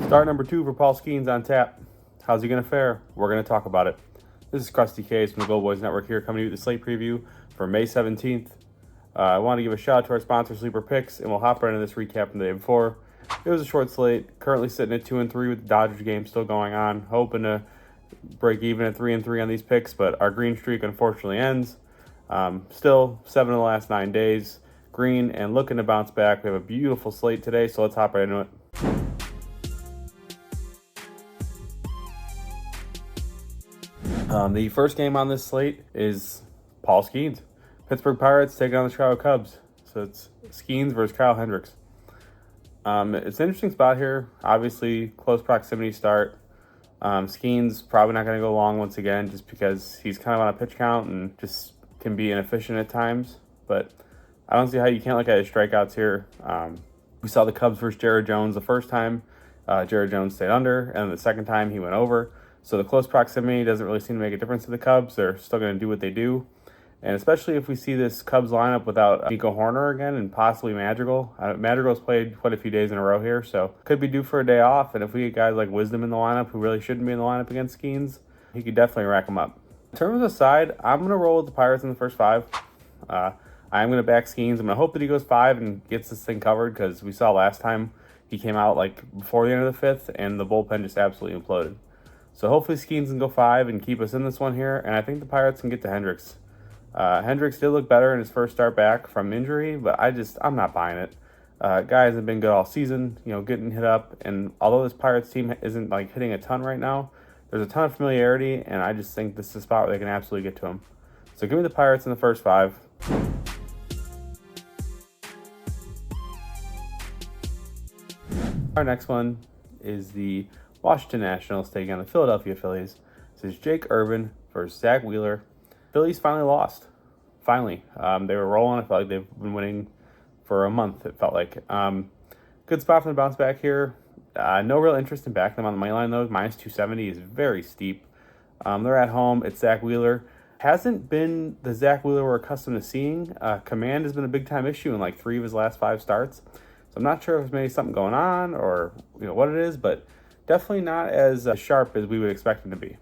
Start number 2 for Paul Skeens on tap. How's he going to fare? We're going to talk about it. This is Krusty Case from the Gold Boys Network here, coming to you with the slate preview for May 17th. I want to give a shout out to our sponsor, Sleeper Picks, and we'll hop right into this recap from the day before. It was a short slate, currently sitting at 2-3 with the Dodgers game still going on, hoping to break even at 3-3 on these picks, but our green streak unfortunately ends. Still 7 of the last 9 days green and looking to bounce back. We have a beautiful slate today, so let's hop right into it. The first game on this slate is Paul Skeens. Pittsburgh Pirates taking on the Chicago Cubs. So it's Skeens versus Kyle Hendricks. It's an interesting spot here. Obviously, close proximity start. Skeens probably not going to go long once again just because he's kind of on a pitch count and just can be inefficient at times. But I don't see how you can't look at his strikeouts here. We saw the Cubs versus Jared Jones the first time. Jared Jones stayed under, and the second time he went over. So the close proximity doesn't really seem to make a difference to the Cubs. They're still going to do what they do. And especially if we see this Cubs lineup without Nico Horner again and possibly Madrigal. Madrigal's played quite a few days in a row here, so could be due for a day off. And if we get guys like Wisdom in the lineup who really shouldn't be in the lineup against Skeens, he could definitely rack them up. In terms of the side, I'm going to roll with the Pirates in the first 5. I'm going to back Skeens. I'm going to hope that he goes 5 and gets this thing covered because we saw last time he came out like before the end of the 5th and the bullpen just absolutely imploded. So hopefully Skeens can go 5 and keep us in this one here, and I think the Pirates can get to Hendricks. Hendricks did look better in his first start back from injury, but I'm not buying it. Guy hasn't been good all season, getting hit up, and although this Pirates team isn't like hitting a ton right now, there's a ton of familiarity, and I just think this is a spot where they can absolutely get to him. So give me the Pirates in the first 5. Our next one is the Washington Nationals taking on the Philadelphia Phillies. This is Jake Irvin versus Zach Wheeler. Phillies finally lost. Finally. They were rolling. I felt like they've been winning for a month, it felt like. Good spot for the bounce back here. No real interest in backing them on the money line, though. Minus 270 is very steep. They're at home. It's Zach Wheeler. Hasn't been the Zach Wheeler we're accustomed to seeing. Command has been a big-time issue in like 3 of his last 5 starts. So I'm not sure if there's maybe something going on or what it is, but definitely not as sharp as we would expect him to be.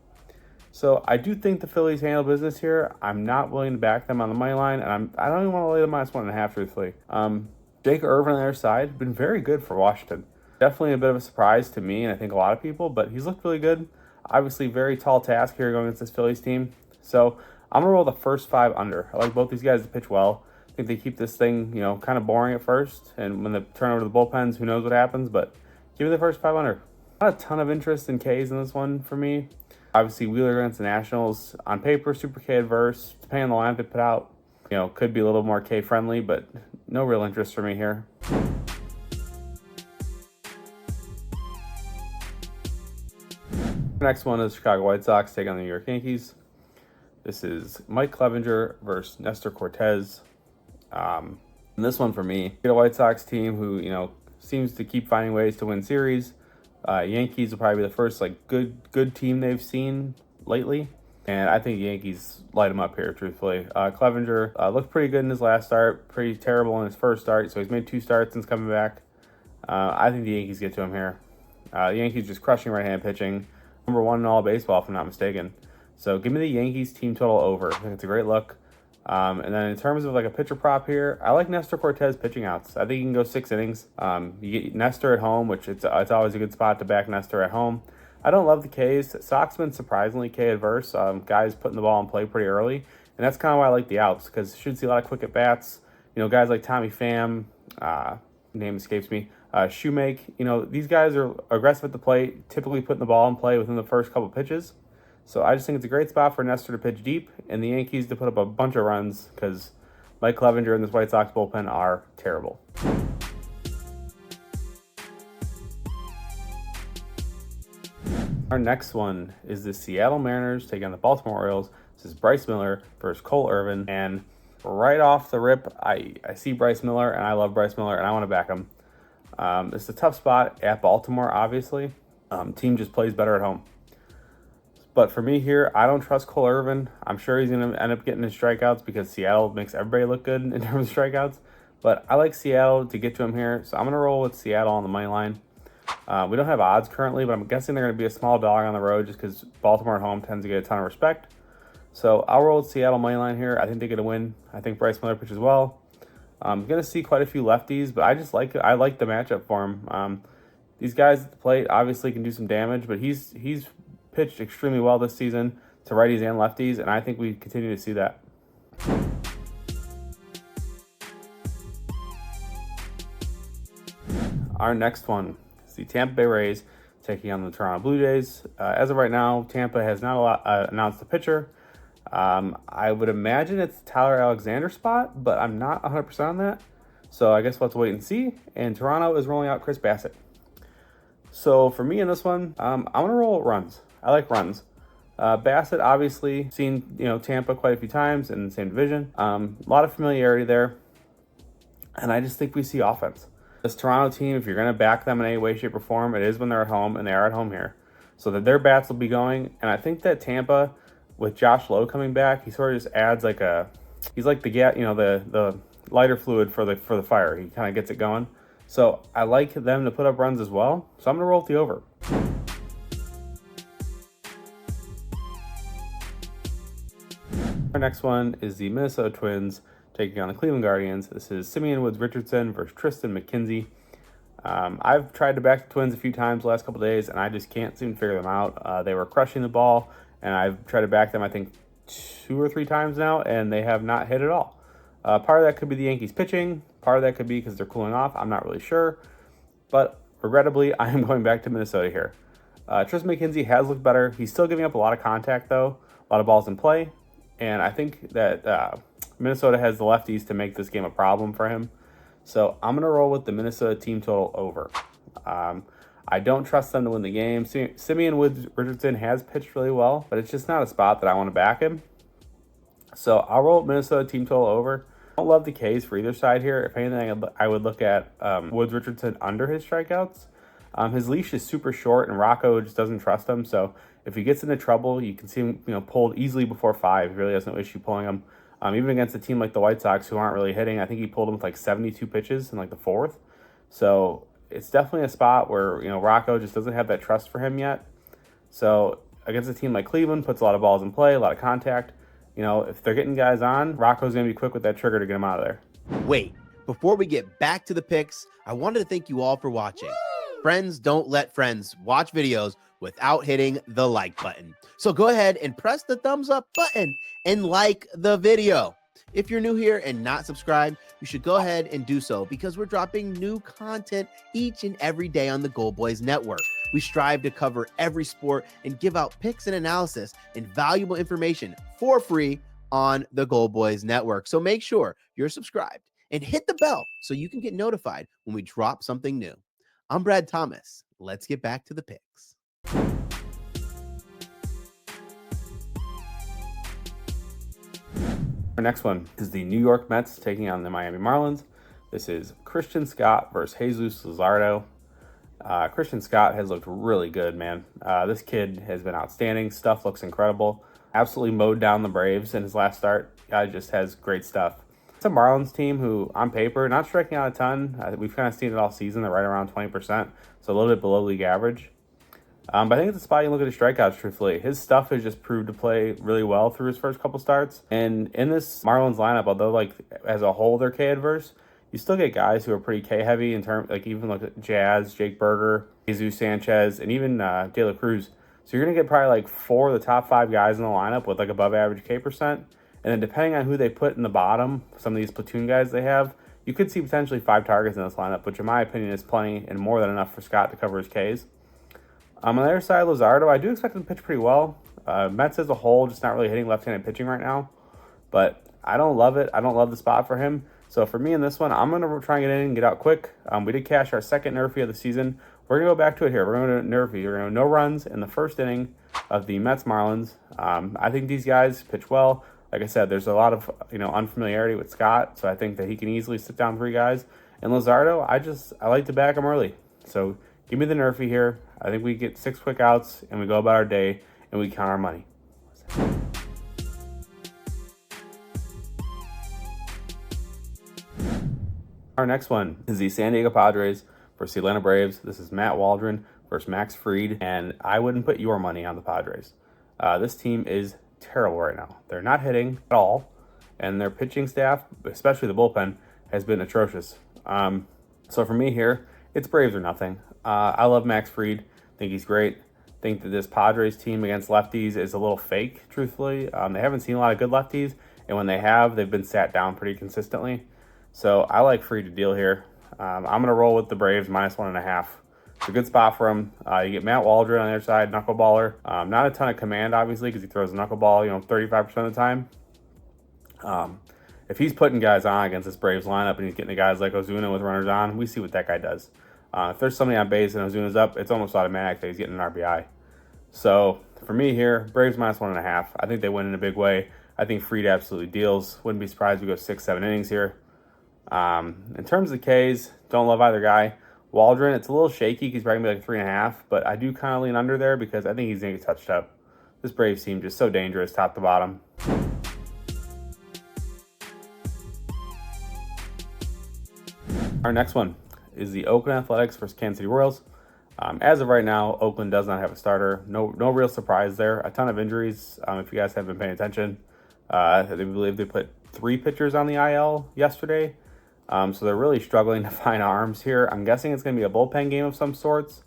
So I do think the Phillies handle business here. I'm not willing to back them on the money line, and I don't even want to lay the -1.5 truthfully. Jake Irvin on their side, been very good for Washington. Definitely a bit of a surprise to me, and I think a lot of people, but he's looked really good. Obviously, very tall task here going against this Phillies team. So I'm going to roll the first 5 under. I like both these guys to pitch well. I think they keep this thing, kind of boring at first, and when they turn over to the bullpens, who knows what happens, but give me the first 5 under. Not a ton of interest in Ks in this one for me. Obviously, Wheeler against the Nationals, on paper, super K adverse. Depending on the lineup they put out, could be a little more K friendly, but no real interest for me here. The next one is Chicago White Sox taking on the New York Yankees. This is Mike Clevinger versus Nestor Cortez. And this one for me, get a White Sox team who, seems to keep finding ways to win series. Yankees will probably be the first good team they've seen lately, and I think the Yankees light him up here. Truthfully, Clevinger looked pretty good in his last start, pretty terrible in his first start. So he's made 2 starts since coming back. I think the Yankees get to him here. The Yankees just crushing right-hand pitching, number 1 in all baseball if I'm not mistaken. So give me the Yankees team total over. I think it's a great look. And then in terms of like a pitcher prop here, I like Nestor Cortez pitching outs. I think he can go 6 innings. You get Nestor at home, which it's always a good spot to back Nestor at home. I don't love the Ks. Sox been surprisingly K adverse. Guys putting the ball in play pretty early, and that's kind of why I like the outs because you should see a lot of quick at bats. Guys like Tommy Pham, name escapes me, Shoemake. These guys are aggressive at the plate, typically putting the ball in play within the first couple pitches. So I just think it's a great spot for Nestor to pitch deep and the Yankees to put up a bunch of runs because Mike Clevinger and this White Sox bullpen are terrible. Our next one is the Seattle Mariners taking on the Baltimore Orioles. This is Bryce Miller versus Cole Irvin. And right off the rip, I see Bryce Miller and I love Bryce Miller and I want to back him. It's a tough spot at Baltimore, obviously. Team just plays better at home. But for me here, I don't trust Cole Irvin. I'm sure he's going to end up getting his strikeouts because Seattle makes everybody look good in terms of strikeouts. But I like Seattle to get to him here, so I'm going to roll with Seattle on the money line. We don't have odds currently, but I'm guessing they're going to be a small dog on the road just because Baltimore at home tends to get a ton of respect. So I'll roll with Seattle money line here. I think they get a win. I think Bryce Miller pitches well. I'm going to see quite a few lefties, but I like the matchup for him. These guys at the plate obviously can do some damage, but he's pitched extremely well this season to righties and lefties, and I think we continue to see that. Our next one is the Tampa Bay Rays taking on the Toronto Blue Jays. As of right now, Tampa has not announced the pitcher. I would imagine it's Tyler Alexander's spot, but I'm not 100% on that. So I guess we'll have to wait and see. And Toronto is rolling out Chris Bassett. So for me in this one, I'm going to roll runs. I like runs. Bassett obviously seen Tampa quite a few times in the same division. A lot of familiarity there. And I just think we see offense. This Toronto team, if you're going to back them in any way, shape, or form, it is when they're at home, and they are at home here. So that their bats will be going. And I think that Tampa, with Josh Lowe coming back, he sort of just adds he's like the lighter fluid for the fire. He kind of gets it going. So I like them to put up runs as well. So I'm going to roll with the over. Our next one is the Minnesota Twins taking on the Cleveland Guardians. This is Simeon Woods Richardson versus Tristan McKenzie. I've tried to back the Twins a few times the last couple of days, and I just can't seem to figure them out. They were crushing the ball, and I've tried to back them, I think, 2 or 3 times now, and they have not hit at all. Part of that could be the Yankees pitching. Part of that could be because they're cooling off. I'm not really sure. But regrettably, I am going back to Minnesota here. Tristan McKenzie has looked better. He's still giving up a lot of contact, though. A lot of balls in play. And I think that Minnesota has the lefties to make this game a problem for him. So I'm going to roll with the Minnesota team total over. I don't trust them to win the game. Simeon Woods Richardson has pitched really well, but it's just not a spot that I want to back him. So I'll roll with Minnesota team total over. I don't love the K's for either side here. If anything, I would look at Woods Richardson under his strikeouts. His leash is super short, and Rocco just doesn't trust him. So if he gets into trouble, you can see him pulled easily before 5. He really has no issue pulling him. Even against a team like the White Sox, who aren't really hitting, I think he pulled him with 72 pitches in the 4th. So it's definitely a spot where Rocco just doesn't have that trust for him yet. So against a team like Cleveland, puts a lot of balls in play, a lot of contact. If they're getting guys on, Rocco's going to be quick with that trigger to get him out of there. Wait, before we get back to the picks, I wanted to thank you all for watching. Friends don't let friends watch videos without hitting the like button. So go ahead and press the thumbs up button and like the video. If you're new here and not subscribed, you should go ahead and do so because we're dropping new content each and every day on the Gold Boys Network. We strive to cover every sport and give out picks and analysis and valuable information for free on the Gold Boys Network. So make sure you're subscribed and hit the bell so you can get notified when we drop something new. I'm Brad Thomas. Let's get back to the picks. Our next one is the New York Mets taking on the Miami Marlins. This is Christian Scott versus Jesus Luzardo. Christian Scott has looked really good, man. This kid has been outstanding. Stuff looks incredible. Absolutely mowed down the Braves in his last start. Guy just has great stuff. It's a Marlins team who, on paper, not striking out a ton. We've kind of seen it all season. They're right around 20%, so a little bit below league average. But I think it's a spot you look at his strikeouts, truthfully. His stuff has just proved to play really well through his first couple starts. And in this Marlins lineup, although as a whole they're K adverse, you still get guys who are pretty K heavy in terms, even like Jazz, Jake Berger, Jesus Sanchez, and even De La Cruz. So you're gonna get probably 4 of the top 5 guys in the lineup with above average K percent. And then depending on who they put in the bottom, some of these platoon guys they have, you could see potentially 5 targets in this lineup, which in my opinion is plenty and more than enough for Scott to cover his Ks. On the other side, Luzardo, I do expect him to pitch pretty well. Mets as a whole, just not really hitting left-handed pitching right now. But I don't love it. I don't love the spot for him. So for me in this one, I'm going to try and get in and get out quick. We did cash our second nerfy of the season. We're going to go back to it here. We're going to nerfy. We're going to no runs in the first inning of the Mets-Marlins. I think these guys pitch well. Like I said, there's a lot of unfamiliarity with Scott, so I think that he can easily sit down 3 guys. And Luzardo, I like to back him early. So give me the nerfy here. I think we get 6 quick outs, and we go about our day, and we count our money. Our next one is the San Diego Padres versus the Atlanta Braves. This is Matt Waldron versus Max Fried, and I wouldn't put your money on the Padres. This team is terrible right now. They're not hitting at all, and their pitching staff, especially the bullpen, has been atrocious. So for me here, it's Braves or nothing. I love Max Fried. Think he's great. Think that this Padres team against lefties is a little fake, truthfully. They haven't seen a lot of good lefties, and when they have, they've been sat down pretty consistently. So I like Fried to deal here. I'm going to roll with the Braves -1.5. It's a good spot for him. You get Matt Waldron on the other side, knuckleballer. Not a ton of command, obviously, because he throws a knuckleball, 35% of the time. If he's putting guys on against this Braves lineup and he's getting the guys like Ozuna with runners on, we see what that guy does. If there's somebody on base and Ozuna's up, it's almost automatic that he's getting an RBI. So for me here, Braves -1.5. I think they win in a big way. I think Fried absolutely deals. Wouldn't be surprised if we go 6-7 innings here. In terms of the Ks, don't love either guy. Waldron, it's a little shaky. He's probably going to be like 3.5, but I do kind of lean under there because I think he's going to get touched up. This Braves team just so dangerous top to bottom. Our next one is the Oakland Athletics versus Kansas City Royals. As of right now, Oakland does not have a starter. No real surprise there. A ton of injuries. If you guys have been paying attention, I believe they put 3 pitchers on the IL yesterday. So they're really struggling to find arms here. I'm guessing it's going to be a bullpen game of some sorts.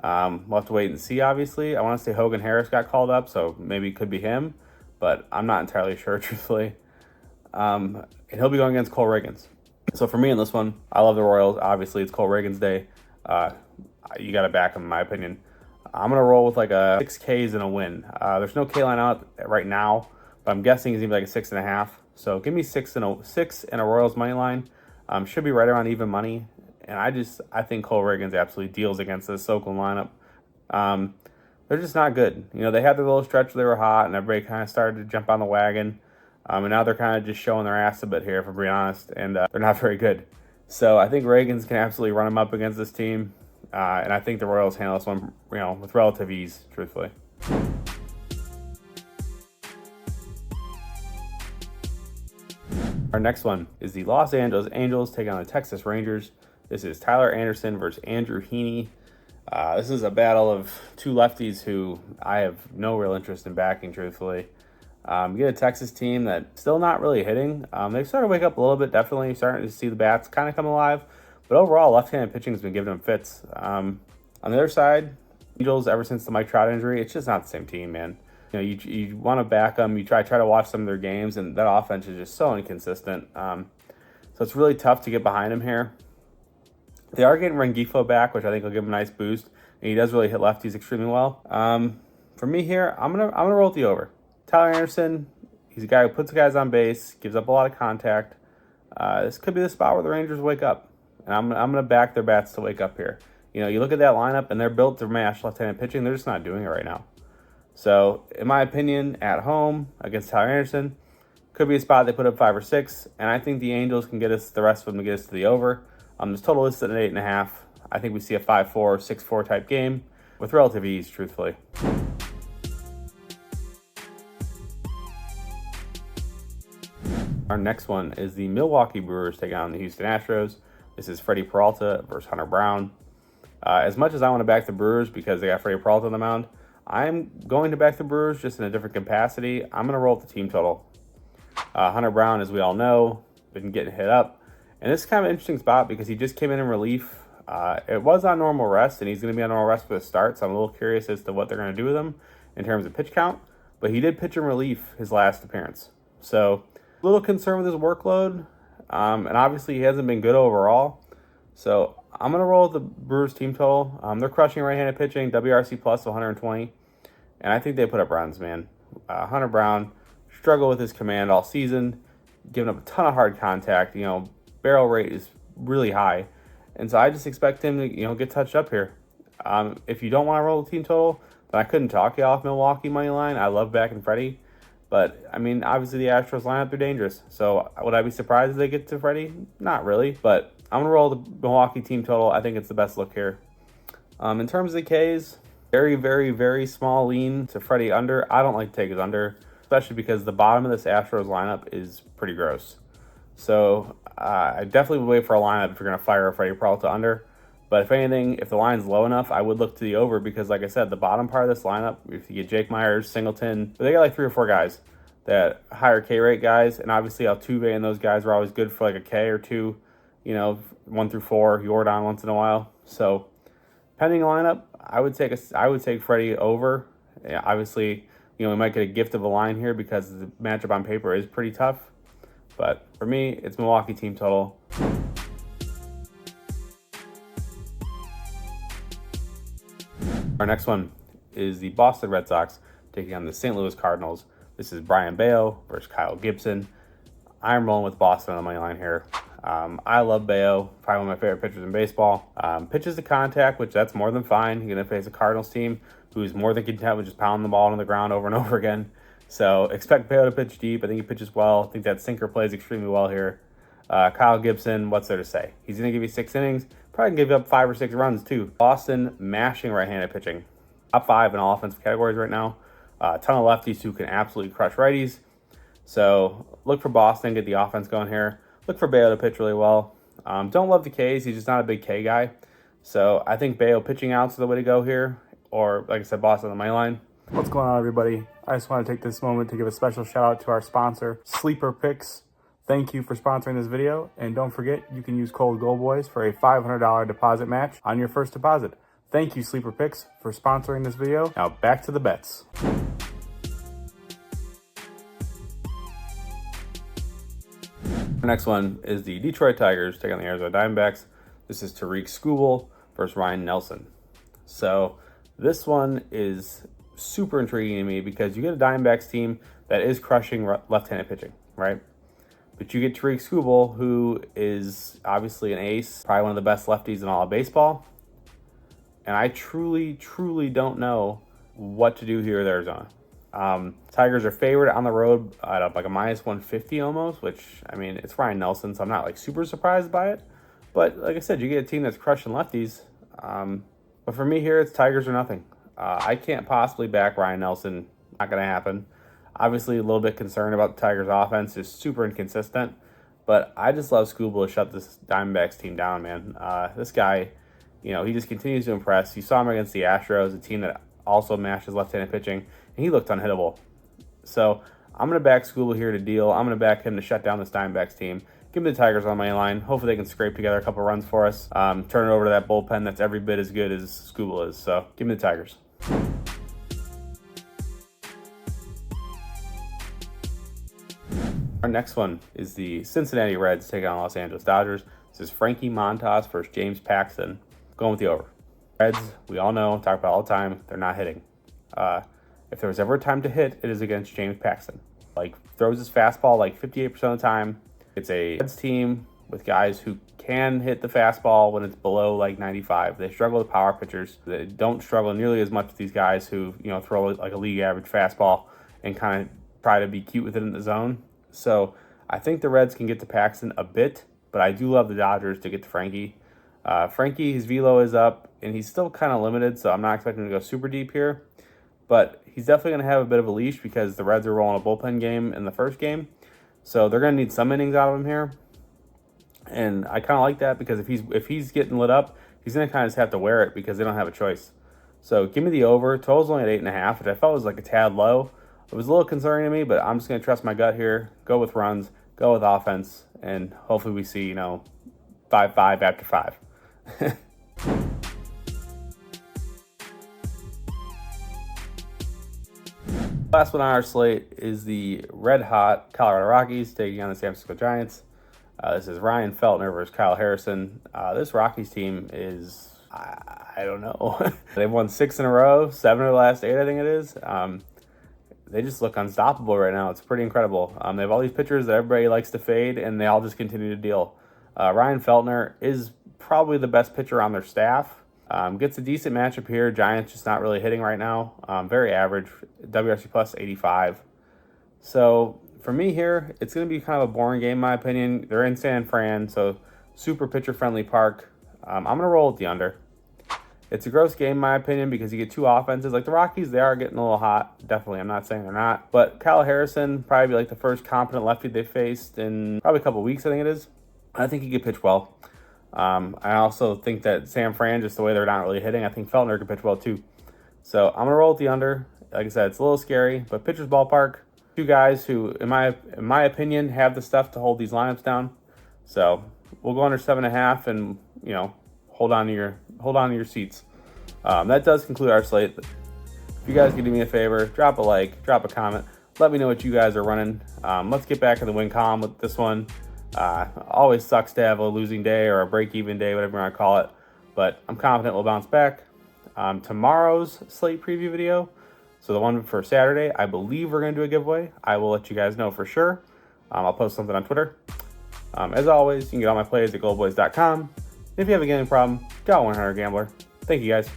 We'll have to wait and see, obviously. I want to say Hogan Harris got called up, so maybe it could be him, but I'm not entirely sure, truthfully. And he'll be going against Cole Reagans. So for me in this one, I love the Royals. Obviously, it's Cole Reagans' day. You got to back him, in my opinion. I'm going to roll with like a 6 Ks and a win. There's no K line out right now, but I'm guessing he's going to be like a 6.5. So give me 6 and a Royals money line. Should be right around even money. And I think Cole Reagans absolutely deals against this Oakland lineup. They're just not good. They had their little stretch where they were hot and everybody kind of started to jump on the wagon. And now they're kind of just showing their ass a bit here, if I'm being honest, and they're not very good. So I think Reagans can absolutely run them up against this team. And I think the Royals handle this one, with relative ease, truthfully. Our next one is the Los Angeles Angels taking on the Texas Rangers. This is Tyler Anderson versus Andrew Heaney. This is a battle of 2 lefties who I have no real interest in backing, truthfully. You get a Texas team that's still not really hitting. They've started to wake up a little bit, definitely starting to see the bats kind of come alive. But overall, left-handed pitching has been giving them fits. On the other side, Angels, ever since the Mike Trout injury, it's just not the same team, man. You want to back them. You try to watch some of their games, and that offense is just so inconsistent. So it's really tough to get behind him here. They are getting Rengifo back, which I think will give him a nice boost, and he does really hit lefties extremely well. For me here, I'm gonna roll with the over. Tyler Anderson, he's a guy who puts guys on base, gives up a lot of contact. This could be the spot where the Rangers wake up, and I'm gonna back their bats to wake up here. You look at that lineup, and they're built to mash left-handed pitching. They're just not doing it right now. So, in my opinion, at home against Tyler Anderson, could be a spot they put up 5 or 6, and I think the Angels can get us the rest of them to get us to the over. This total is at an 8.5. I think we see a 5-4, 6-4 type game with relative ease, truthfully. Our next one is the Milwaukee Brewers taking on the Houston Astros. This is Freddie Peralta versus Hunter Brown. As much as I want to back the Brewers because they got Freddie Peralta on the mound, I'm going to back the Brewers just in a different capacity. I'm going to roll with the team total. Hunter Brown, as we all know, been getting hit up. And this is kind of an interesting spot because he just came in relief. It was on normal rest, and he's going to be on normal rest for the start, so I'm a little curious as to what they're going to do with him in terms of pitch count. But he did pitch in relief his last appearance. So a little concerned with his workload, and obviously he hasn't been good overall. So I'm going to roll with the Brewers team total. They're crushing right-handed pitching, WRC plus 120, and I think they put up runs, man. Hunter Brown struggled with his command all season, giving up a ton of hard contact. Barrel rate is really high, and so I just expect him to get touched up here. If you don't want to roll the team total, then I couldn't talk you off Milwaukee money line. I love backing Freddie, but I mean, obviously the Astros lineup, they're dangerous. So would I be surprised if they get to Freddie? Not really, but I'm gonna roll the Milwaukee team total. I think it's the best look here. In terms of the Ks, very, very, very small lean to Freddie under. I don't like to take his under, especially because the bottom of this Astros lineup is pretty gross. So I definitely would wait for a lineup if you're going to fire a Freddie Peralta under. But if anything, if the line's low enough, I would look to the over because, like I said, the bottom part of this lineup, if you get Jake Myers, Singleton, but they got like 3 or 4 guys that higher K rate guys, and obviously Altuve and those guys are always good for like a K or 2, 1 through 4, Jordan once in a while. So pending lineup, I would take Freddie over. Yeah, obviously, we might get a gift of a line here because the matchup on paper is pretty tough. But for me, it's Milwaukee team total. Our next one is the Boston Red Sox taking on the St. Louis Cardinals. This is Brian Bayo versus Kyle Gibson. I'm rolling with Boston on the money line here. I love Bayo, probably one of my favorite pitchers in baseball. Pitches to contact, which that's more than fine. You're going to face a Cardinals team who's more than content with just pounding the ball on the ground over and over again. So expect Bayo to pitch deep. I think he pitches well. I think that sinker plays extremely well here. Kyle Gibson, what's there to say? He's going to give you 6 innings. Probably can give you up 5 or 6 runs too. Boston mashing right-handed pitching. Top 5 in all offensive categories right now. A ton of lefties who can absolutely crush righties. So look for Boston, get the offense going here. Look for Bayo to pitch really well. Don't love the Ks. He's just not a big K guy. So I think Bayo pitching out's the way to go here. Or, like I said, Boston on the money line. What's going on, everybody? I just want to take this moment to give a special shout out to our sponsor, Sleeper Picks. Thank you for sponsoring this video. And don't forget, you can use code GOLDBOYS for a $500 deposit match on your first deposit. Thank you, Sleeper Picks, for sponsoring this video. Now back to the bets. Our next one is the Detroit Tigers taking on the Arizona Diamondbacks. This is Tariq Skubal versus Ryan Nelson. So this one is super intriguing to me because you get a Diamondbacks team that is crushing left-handed pitching, right? But you get Tariq Skubal, who is obviously an ace, probably one of the best lefties in all of baseball. And I truly, truly don't know what to do here with Arizona. Tigers are favored on the road at like a minus 150 almost, which, I mean, it's Ryan Nelson, so I'm not like super surprised by it. But like I said, you get a team that's crushing lefties. But for me here, it's Tigers or nothing. I can't possibly back Ryan Nelson. Not going to happen. Obviously, a little bit concerned about the Tigers' offense. It's super inconsistent. But I just love Skubal to shut this Diamondbacks team down, man. This guy, he just continues to impress. You saw him against the Astros, a team that also matches left-handed pitching, and he looked unhittable. So I'm going to back Skubal here to deal. I'm going to back him to shut down this Diamondbacks team. Give me the Tigers on the money line. Hopefully they can scrape together a couple runs for us. Turn it over to that bullpen that's every bit as good as Skubal is. So give me the Tigers. Our next one is the Cincinnati Reds taking on Los Angeles Dodgers. This is Frankie Montas versus James Paxton. Going with the over. Reds, we all know, talk about all the time, they're not hitting. If there was ever a time to hit, it is against James Paxton. Throws his fastball 58% of the time. It's a Reds team with guys who can hit the fastball when it's below 95. They struggle with power pitchers. They don't struggle nearly as much with these guys who, throw a league average fastball and kind of try to be cute with it in the zone. So I think the Reds can get to Paxton a bit, but I do love the Dodgers to get to Frankie. Frankie, his velo is up, and he's still kind of limited, so I'm not expecting him to go super deep here. But he's definitely going to have a bit of a leash because the Reds are rolling a bullpen game in the first game. So they're going to need some innings out of him here. And I kind of like that because if he's getting lit up, he's going to kind of just have to wear it because they don't have a choice. So give me the over. Total's only at 8.5, which I felt was a tad low. It was a little concerning to me, but I'm just going to trust my gut here. Go with runs. Go with offense. And hopefully we see, 5-5 after 5. Last one on our slate is the red-hot Colorado Rockies taking on the San Francisco Giants. This is Ryan Feltner versus Kyle Harrison. This Rockies team is, I don't know. They've won 6 in a row, 7 of the last 8, I think it is. They just look unstoppable right now. It's pretty incredible. They have all these pitchers that everybody likes to fade, and they all just continue to deal. Ryan Feltner is probably the best pitcher on their staff. Gets a decent matchup here. Giants just not really hitting right now. Very average. WRC plus 85. So for me here, it's going to be kind of a boring game in my opinion. They're in San Fran, so super pitcher-friendly park. I'm going to roll with the under. It's a gross game in my opinion because you get 2 offenses. Like the Rockies, they are getting a little hot. Definitely, I'm not saying they're not. But Kyle Harrison, probably the first competent lefty they faced in probably a couple weeks, I think it is. I think he could pitch well. I also think that San Fran, just the way they're not really hitting, I think Feltner could pitch well too. So I'm gonna roll with the under. Like I said, it's a little scary, but pitcher's ballpark. Two guys who, in my opinion, have the stuff to hold these lineups down. So we'll go under 7.5, and hold on to your seats. That does conclude our slate. If you guys could do me a favor, drop a like, drop a comment. Let me know what you guys are running. Let's get back in the win column with this one. Always sucks to have a losing day or a break-even day, whatever you want to call it. But I'm confident we'll bounce back. Tomorrow's slate preview video, so the one for Saturday, I believe we're going to do a giveaway. I will let you guys know for sure. I'll post something on Twitter. As always, you can get all my plays at goldboys.com. If you have a gambling problem, call 100 Gambler. Thank you, guys.